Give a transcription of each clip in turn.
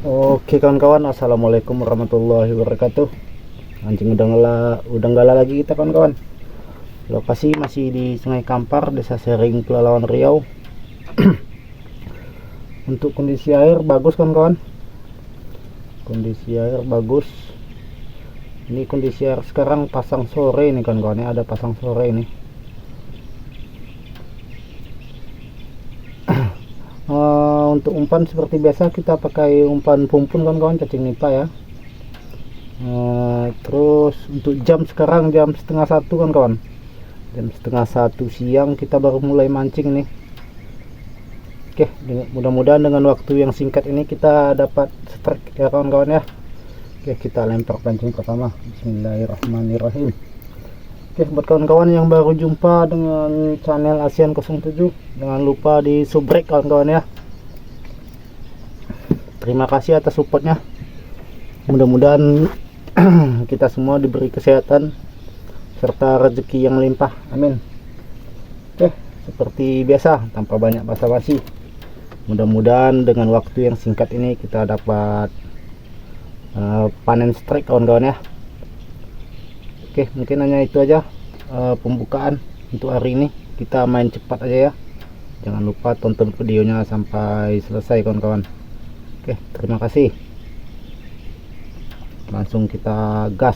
Oke kawan-kawan, assalamualaikum warahmatullahi wabarakatuh. Anjing udah nggak lagi kita kawan-kawan. Lokasi masih di Sungai Kampar, Desa Sering, Pelalawan Riau. Untuk kondisi air bagus kawan-kawan. Kondisi air bagus. Ini kondisi air sekarang pasang sore ini kawan-kawan ya, ada pasang sore ini. Untuk umpan seperti biasa kita pakai umpan pumpun kawan-kawan, cacing nipah ya. Terus untuk jam sekarang jam 12:30 kawan-kawan, jam 12:30 siang kita baru mulai mancing nih. Oke, mudah-mudahan dengan waktu yang singkat ini kita dapat strike ya kawan-kawan ya. Oke, kita lempar pancing pertama. Bismillahirrahmanirrahim. Oke, buat kawan-kawan yang baru jumpa dengan channel ASEAN 07, jangan lupa di subrek kawan-kawan ya. Terima kasih atas supportnya. Mudah-mudahan kita semua diberi kesehatan serta rezeki yang limpah, amin. Oke, seperti biasa tanpa banyak basa-basi, mudah-mudahan dengan waktu yang singkat ini kita dapat panen strike kawan-kawan ya. Oke, mungkin hanya itu aja pembukaan untuk hari ini. Kita main cepat aja ya, jangan lupa tonton videonya sampai selesai kawan-kawan. Oke, terima kasih. Langsung kita gas.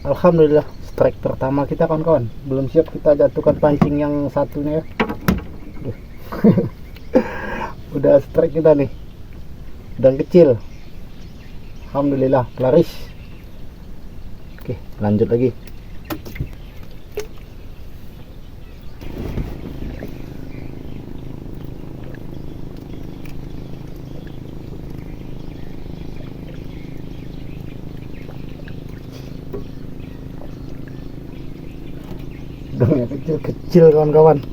Alhamdulillah strike pertama kita kawan-kawan. Belum siap kita jatuhkan pancing yang satunya ya. Udah strike kita nih, udang kecil. Alhamdulillah laris. Oke, lanjut lagi. Udangnya kecil-kecil kawan-kawan.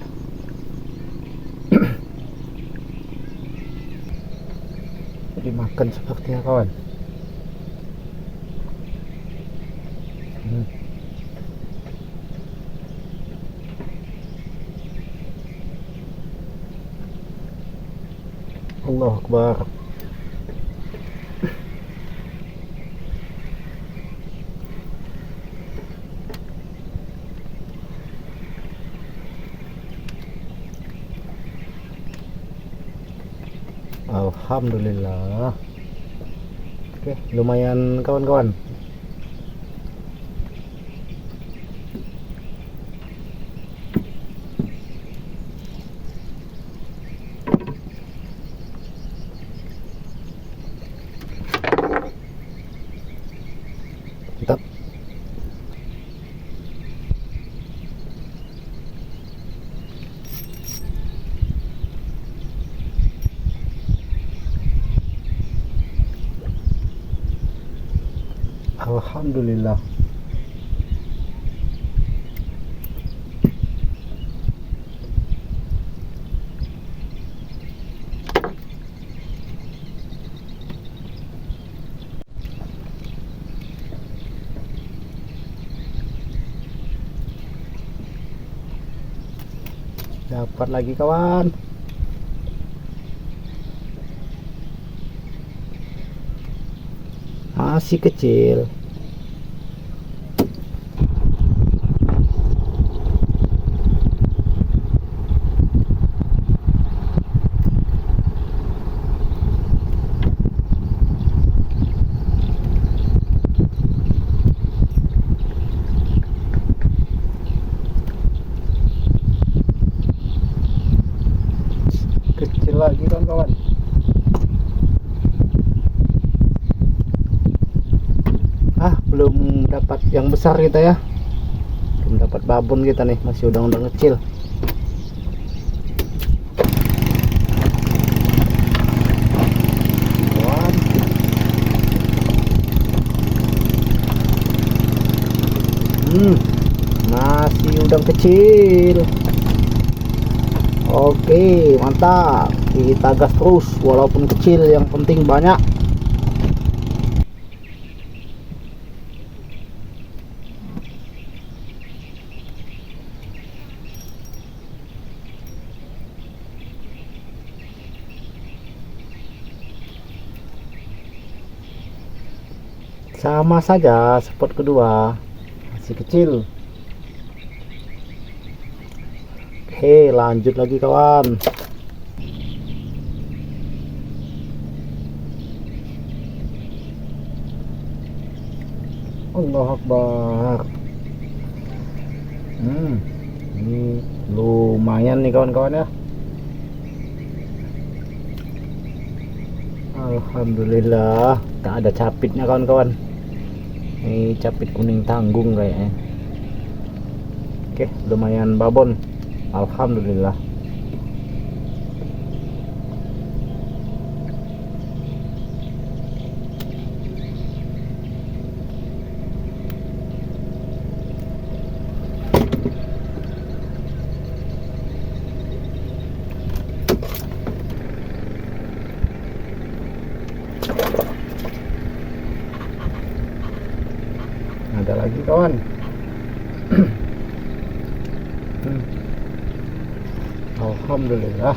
Dimakan sepertinya kawan. Allahu Akbar. Alhamdulillah. Oke, lumayan kawan-kawan. Mantap. Alhamdulillah. Dapat lagi kawan. Masih kecil. lagi kawan-kawan. Belum dapat yang besar kita ya, belum dapat babon kita nih, masih udang-udang kecil. Masih udang kecil. Oke, mantap. Kita gas terus walaupun kecil, yang penting banyak. Sama saja spot kedua, masih kecil. Oke, lanjut lagi kawan. Allah Akbar. Ini lumayan nih kawan-kawan ya. Alhamdulillah, tak ada capitnya kawan-kawan. Ini capit kuning tanggung kayaknya. Oke, lumayan babon. Alhamdulillah. Ada lagi kawan. Alhamdulillah,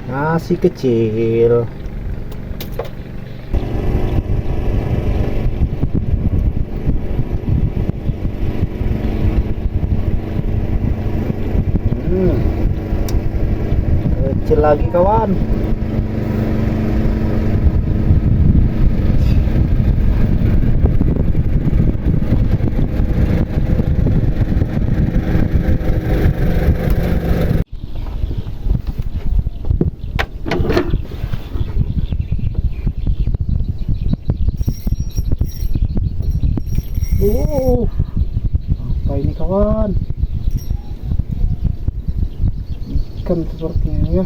masih kecil. Kecil lagi kawan. Apa ini kawan? Ikan sepertinya ya.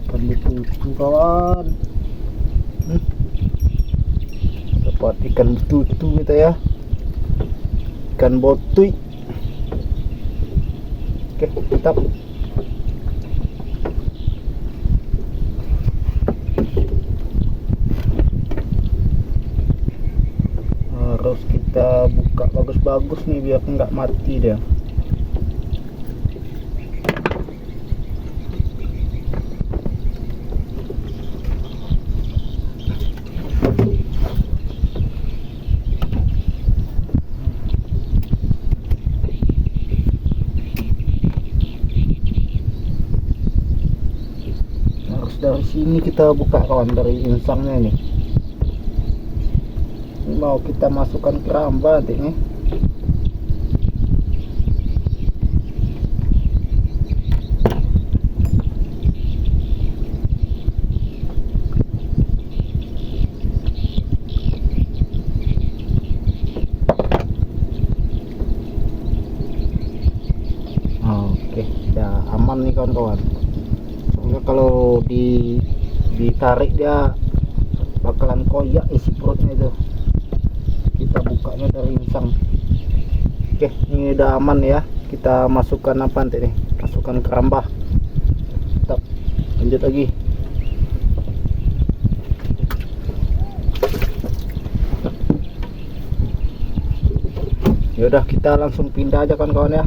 Ikan betutu kawan. Dapat ikan betutu kita ya. Ikan botui. Oke, mantap. Harus kita buka bagus-bagus nih biar nggak mati dia. Harus dari sini kita buka kawan, dari insangnya nih. Ini mau kita masukkan keramba nanti nih. Oke, ya aman nih kawan-kawan. Soalnya kalau ditarik dia bakalan koyak isi perutnya itu. Kita bukanya dari insang. Oke, ini udah aman ya. Kita masukkan apa nanti nih? Masukkan keramba. Tetap lanjut lagi. Yaudah, kita langsung pindah aja kawan-kawan ya.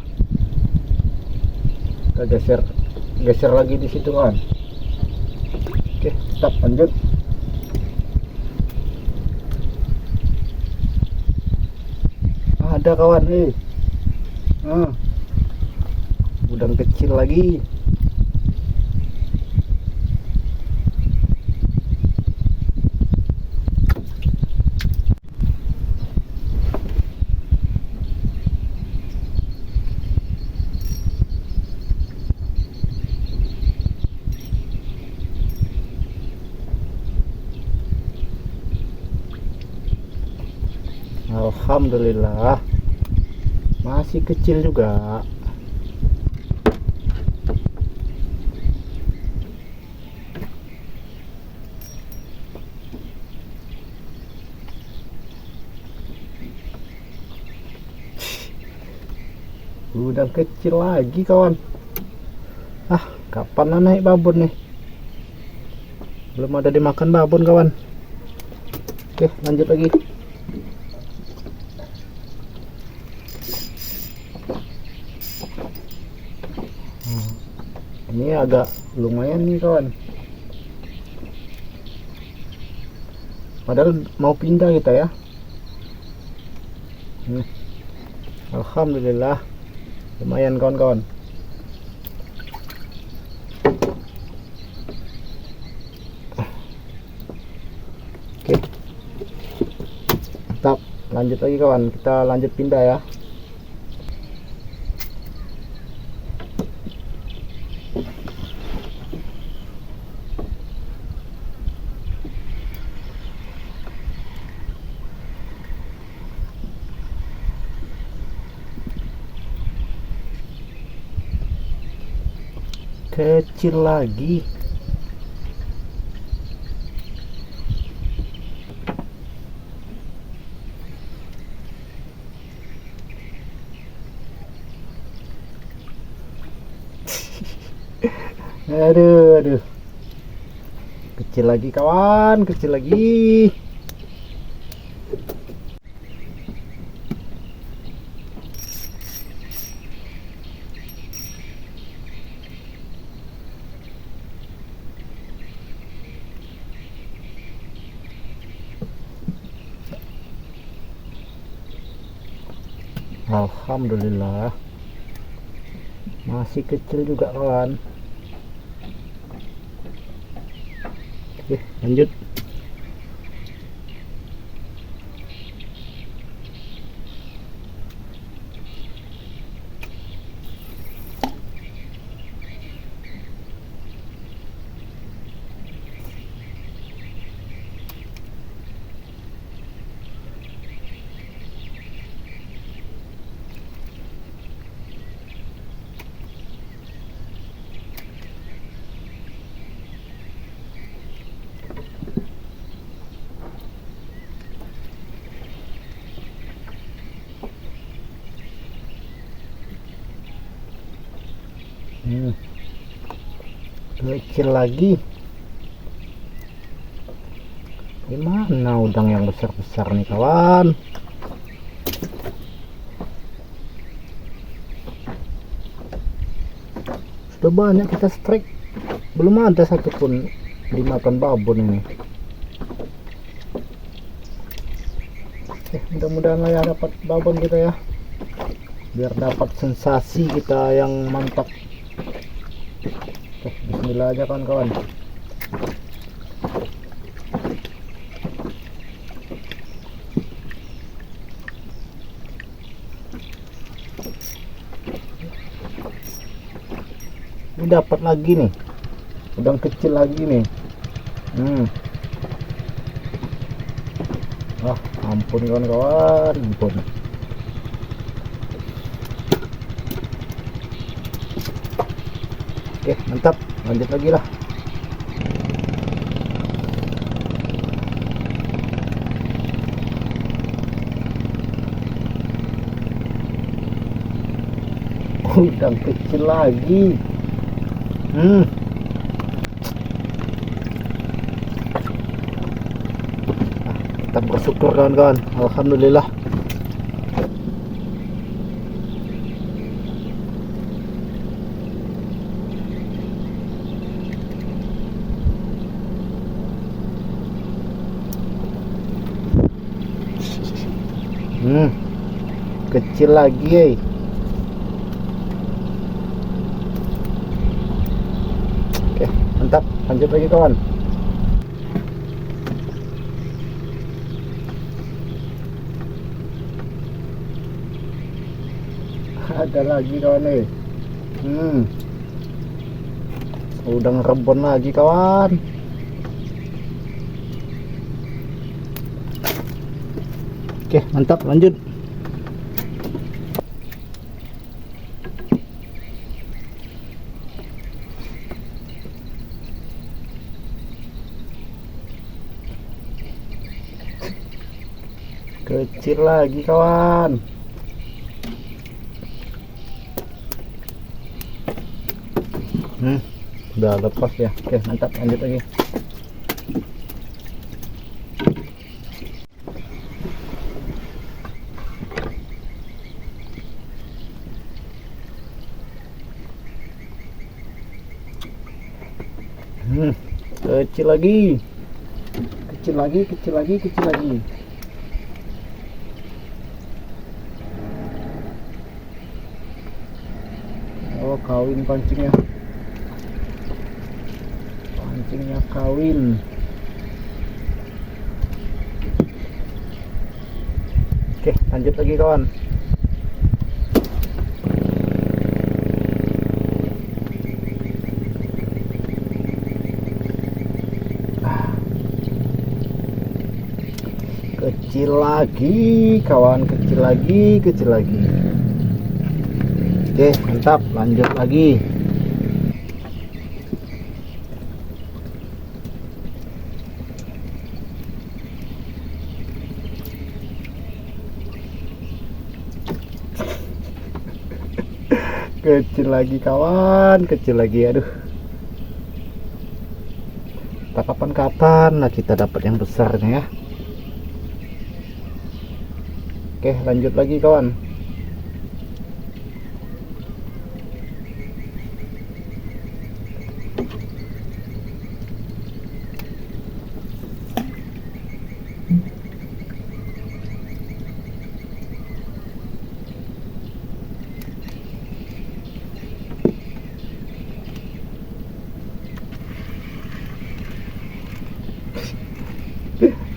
Kita geser lagi di situ kawan. Oke, tetap lanjut. Ada kawan nih. Udang kecil lagi. Alhamdulillah masih kecil juga. Udang kecil lagi kawan. Kapan naik babon nih? Belum ada dimakan babon kawan. Oke, lanjut lagi. Ini agak lumayan nih kawan. Padahal mau pindah kita ya. Alhamdulillah lumayan kawan-kawan. Oke, mantap. Lanjut lagi kawan, kita lanjut pindah ya. Kecil lagi. Aduh, kecil lagi kawan, kecil lagi. Alhamdulillah masih kecil juga kawan. Oke, lanjut. Kecil lagi. Gimana udang yang besar-besar nih kawan? Sudah banyak kita strike, belum ada satupun dimakan babon ini. Mudah-mudahan lah ya dapat babon kita ya, biar dapat sensasi kita yang mantap. Bismillah aja kawan-kawan. Ini dapat lagi nih, udang kecil lagi nih. Ampun kawan-kawan, ampun. Oke, mantap. Lanjut lagi lah. Udang kecil lagi. Kita bersyukur kawan-kawan. Alhamdulillah. Kecil lagi. Oke, mantap. Lanjut lagi kawan. Ada lagi kawan nih. Udang rebon lagi kawan. Oke, mantap, lanjut. Kecil lagi kawan. Udah lepas ya. Oke, mantap, lanjut lagi. Kecil lagi, kecil lagi, kecil lagi, kecil lagi. Oh, kawin pancingnya, pancingnya kawin. Oke, lanjut lagi kawan. Kecil lagi kawan, kecil lagi, kecil lagi. Oke, mantap, lanjut lagi. Kecil lagi kawan, kecil lagi. Aduh, kapan-kapan lah kita dapat yang besarnya ya. Oke, lanjut lagi kawan.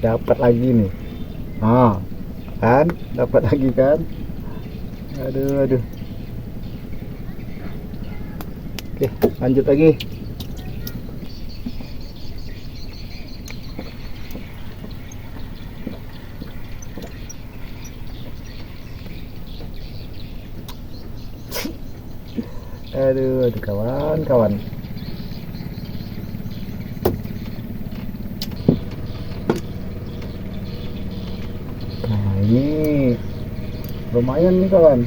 Dapat lagi nih. Kan dapat lagi kan. Aduh, aduh. Oke, lanjut lagi. Aduh, aduh kawan-kawan. Nah, ini lumayan nih kawan,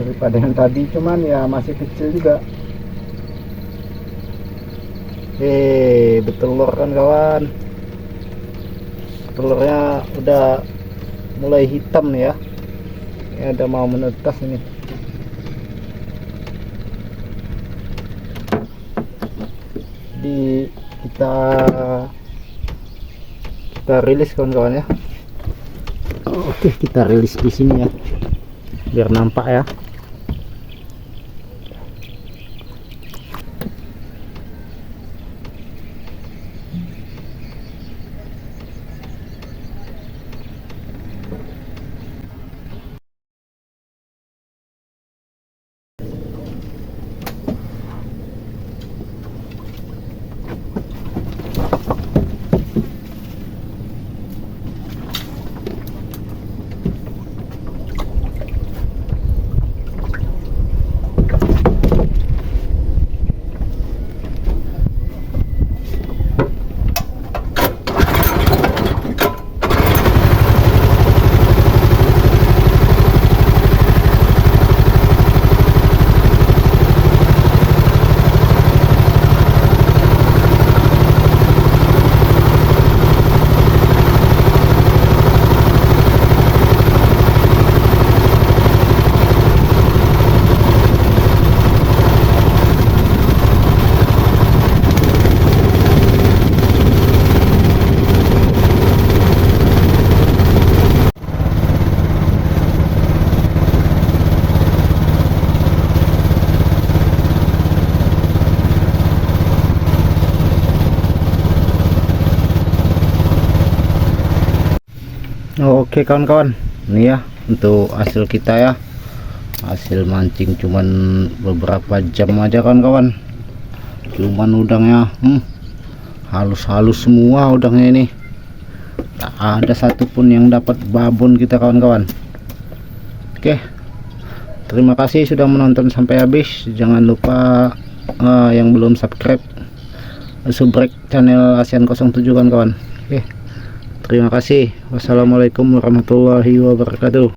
daripada yang tadi, cuman ya masih kecil juga. Betelur kan kawan, telurnya udah mulai hitam nih ya. Ini ada mau menetas ini. Jadi kita rilis kawan-kawan ya. Oke, kita rilis di sini ya, biar nampak ya. Oke kawan-kawan, ini ya untuk hasil kita ya. Hasil mancing cuman beberapa jam aja kawan-kawan, cuman udangnya halus-halus semua udangnya ini. tak ada satupun yang dapat babon kita kawan-kawan. Oke, terima kasih sudah menonton sampai habis. Jangan lupa yang belum subscribe, subrek channel ASEAN 07 kawan-kawan. Oke, terima kasih. Wassalamualaikum warahmatullahi wabarakatuh.